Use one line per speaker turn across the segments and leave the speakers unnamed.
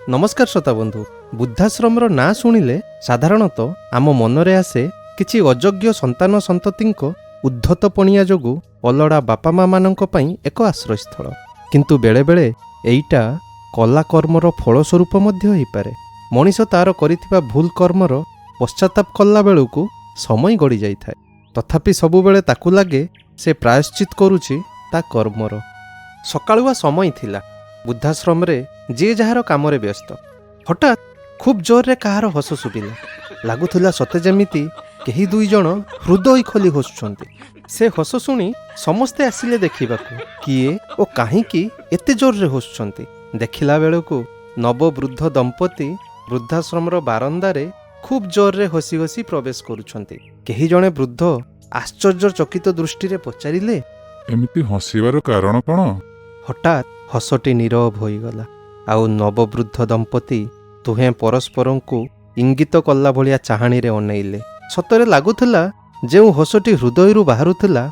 नमस्कार श्रोता बंधु बुद्धाश्रम ना शुणिले साधारणतः आम मनरे आसे किछि अयोग्य संतान संतति उद्धत पणिया जोगु अलड़ा बापा माँ मानक पई एक आश्रयस्थल किंतु बेले बेले एइटा कला कर्मर फलस्वरूप मध्य होई पारे। मनीष तार करिथिबा भूल कर्मर पश्चाताप कला बेलुकु समय गड़ी जाई थाए तथापि सबुबेले ताकु लागे से प्रायश्चित करुछि ता कर्मर। सकाळुआ समय थिला बुद्धाश्रम रे जे जହାର कामरे व्यस्त हठात खूब जोर रे कहार हस सुबिला लागुथिला सते जेमिति केही दुई जण हृदय खोली हसुछंती। से हस शुणी समस्ते आसिले देखिबाकू किए ओ काहींकी एते जोर रे हसुछंती। देखिला बेलकू नववृद्ध दंपति वृद्धाश्रम बारंदारे खूब जोर रे हसी हसी प्रवेश करुछंती। केही जणे वृद्ध आश्चर्यचकित दृष्टि रे पचारिले
एमिति हसिबार कारण कौन?
हठात हसटी नीरव होईगला आउ नववृद्ध दंपति दुहें परस्परंकु इंगित कला भलिया चाहाणी रे अनेइले। सतरे लागुथिला जेउ हसटी हृदयरु बाहरुथिला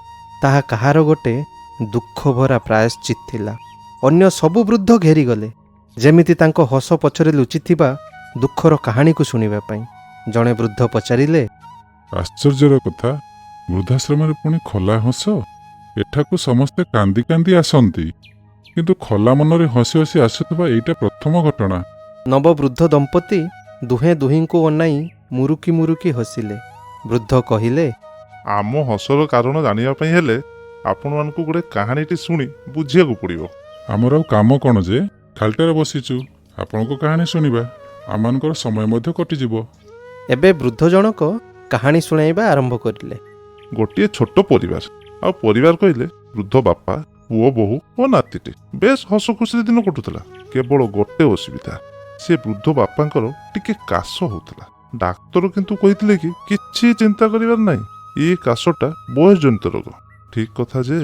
ताहा कहार गोटे दुख भरा प्रायश्चित थिला। अन्य सबु वृद्ध घेरी गले जेमिति तांको हस पछरे लुचिथिबा दुखर कहानी को सुनिबा पई। जणे वृद्ध पचारिले
आश्चर्यर कथा, वृद्धाश्रम पुणी खोला हस? एठाकू समस्ते कांदी कांदी आसंती किंतु खोला मनरे हसी हसी आसुथबा एइटा प्रथम घटना।
नववृद्ध दंपति दुहें दुहिंको अनाई मुरुकी मुरुकी हसिले। वृद्ध कहिले
आम हसर कारण जानिबा पई हेले आपण मानकु गोटे कहानीटी शुणी बुझियाकू पड़िबो।
आमर आउ काम कौन जे खालटारे बसिचु आपनको कहानी सुनिबा आमनकर समय मध्य कटिजिबो।
एबे वृद्ध जनक कहानी सुनाइबा आरंभ करिले।
गोटे छोट परिवार आ परिवार कहिले वृद्ध बापा पुओ बोहू और नातीटी बेस हस खुशी दिन कटुला। केवल गोटे असुविधा से वृद्ध बापांकर टिके काश होउतला। डाक्तर किंतु कहिथिले कि किछि चिंता करिवार नाही, ये काशटा बयस जनित रोग। ठीक कथा जे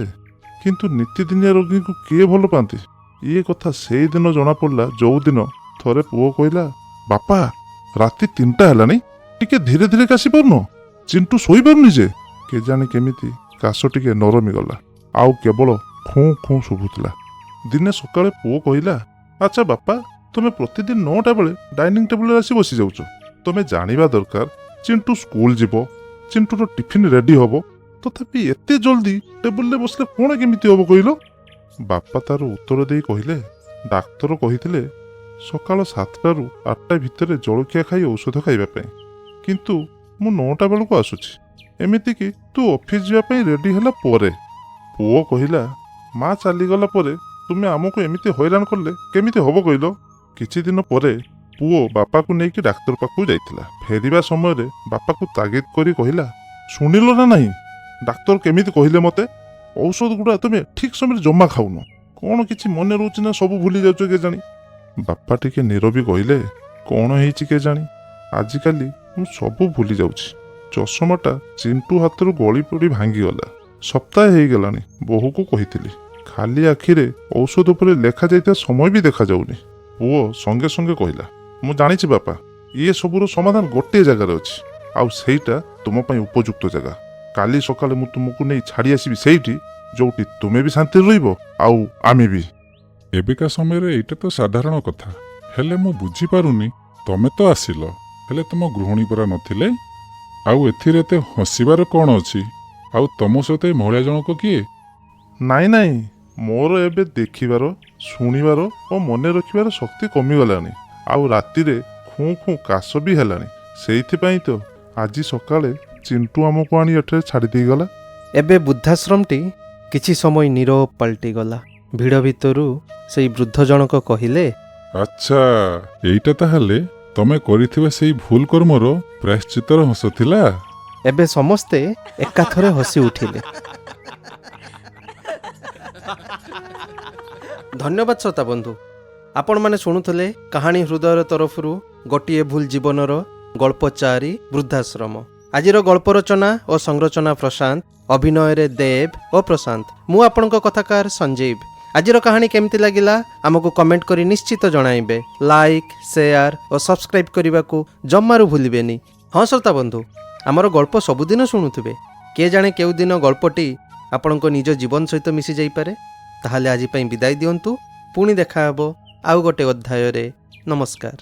किंतु नीतिदिनिया रोगी को किए भल पाती ये कथा से दिन जना पड़ला जो दिन थरे पुओ कहला बापा राति 3टा हेलानी टिके धीरे धीरे काशी पारुन, चिंटू सोई पारुनी जे। केजानी केमिति काश टिके नरमी गला आउ केवल खूँ खूँ शुभुला। दिने सकाळे पुओ कहला अच्छा बापा तुमे प्रतिदिन 9टा बेले डाइनिंग टेबल आसी बसी जाउछ। तुमे जानिबा दरकार चिंटू स्कूल जीवो, चिंटूर टिफिन रेडी हबो, तथापि एते जल्दी टेबल बसले कोण केमिति हबो कहिलो? बापा तार उत्तर देई कहिले डाक्तर कहिथिले सकाळ 7टारू 8टा भितरे जलखिया खाई औषध खाइबा पई, किंतु मु 9टा बेलको आसुछि एमिति कि तू ऑफिस जिया पई रेडी हला परे। पुओ कहिला माँ चलीगला परे तुमे आमको एमिति हैरान करले केमिति हबो कहिलो? किछि दिन परे पुओ बापा को नेकी डाक्तर पाखु जाइतिला। फेरिबा समय रे बापा को तागिद करी कहिला सुनिलो ना नहीं डाक्तर केमिति कहिले मते औषध गुडा तुमे ठीक समय जमा खाउनो, कोन किछि मने रोचि ना सब भूली जाउछ के जानी। बापा टिके नीरवी कहिले कोन हेछि के जानी आजिकाली मु सब भूली जाउछि। चषमाटा चिंटू हाथरू गली पड़ी भांगी गला। सप्ताह हो गलानी बोहू को कही खाली आखिरे औषध उपरे लेखा जाइता समय भी देखा जाउनी। पुओ संगे संगे कहला मु जानिछि बापा ये सबुर समाधान गोटे जगार अछि आउ सेईटा तुम पई उपयुक्त जगह। काली सकाळे मु तुमको नहीं छाड़ी आसीबी सेईटी जोटी तुमे भी शांति रहिबो आउ आमे भी।
एबिका समय रे एइटा तो साधारण कथा हेले मु बुझी पारुनी तमे तो आसिलो हेले तुम गृहिणी परा नथिले आउ एथिरे ते हसिबार कोन अछि? आउ तम सहित महिला जनक किए?
नाई नाई मोर एबे देखिबार शुणिबार और मने रखिबार शक्ति कमी गलानी आउ राति रे खूँ खूँ काश भी हेलानी। सेइथिपाई तो आजी सकाळे चिंटू आमको आनी एठे छाड़ी देई गला।
एबे बुद्धाश्रमटी किछि समय नीरव पलटि गला। भिड़ भितरु सेई वृद्ध जनक कहिले
अच्छा एइटा ताहाले तमे करिथिबा सेई भूल कर्मर प्रायश्चित्तर हस थिला।
एबे समस्ते एकाथरे हसी उठिले। धन्यवाद श्रोता बंधु, आपण माने शुणुथले कहानी हृदय तरफरु गोटिए भूल जीवनर गल्प 4 वृद्धाश्रम। आजिर गल्प रचना और संरचना प्रशांत, अभिनय रे देव और प्रशांत, मु आपणक कथाकार संजीव। आजिर कहानी केमती लागिला आमको कमेंट करी निश्चित जणाइबे। लाइक शेयर और सब्सक्राइब करने को जम्मारू भूलिबेनी। हाँ श्रोता बंधु, आमर गल्प सबुदिन शुणुथिबे, किए जाने केउ दिन गल्पटी आपणक निज जीवन सहित मिसी जाई पारे। ताहाले आजि पई विदाय दियंतु, पुणी देखा हबो आउ गोटे अध्याय रे। ନମସ୍କାର।